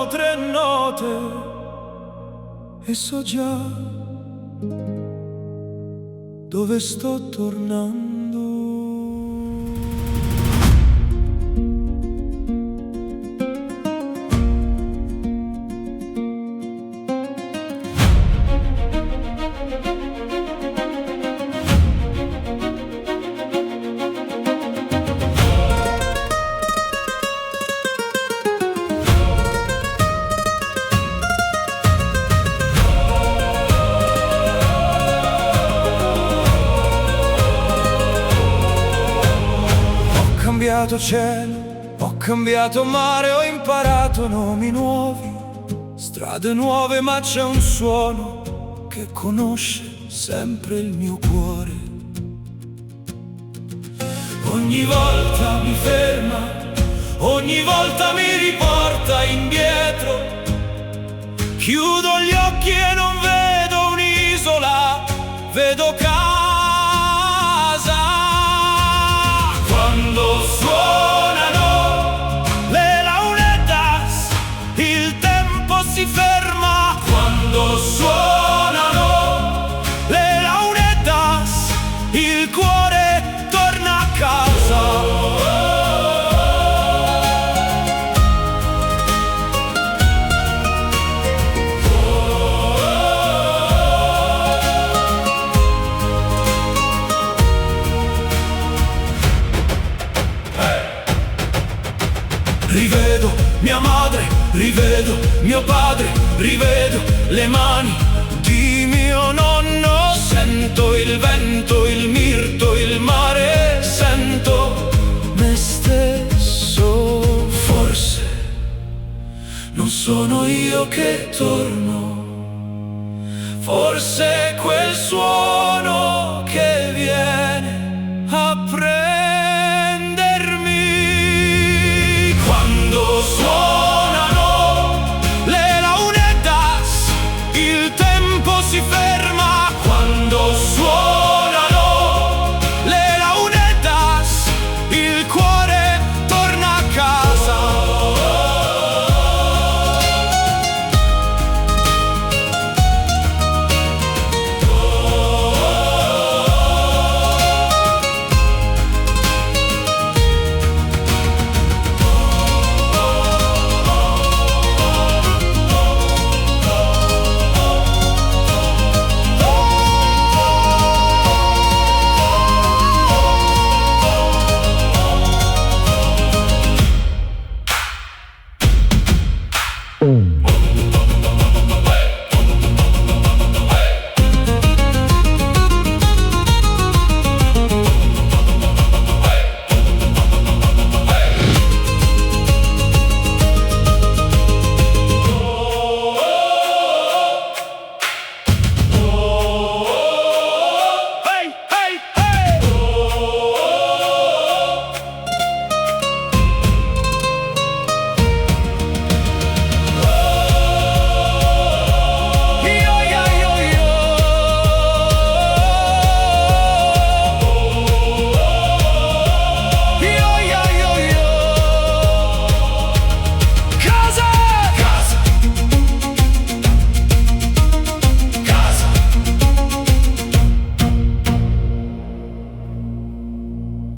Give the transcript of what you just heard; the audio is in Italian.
tre note e so già dove sto tornando. Ho cambiato cielo, ho cambiato mare, ho imparato nomi nuovi, strade nuove, ma c'è un suono che conosce sempre il mio cuore. Ogni volta mi ferma, ogni volta mi riporta indietro. Chiudo gli occhi e non vedo un'isola, vedo casa. Quando suonano le launetas, il tempo si ferma. Quando suonano le launetas, il cuore torna a casa. Rivedo mia madre, rivedo mio padre, rivedo le mani di mio nonno. Sento il vento, il mirto, il mare, sento me stesso. Forse non sono io che torno, forse quel suono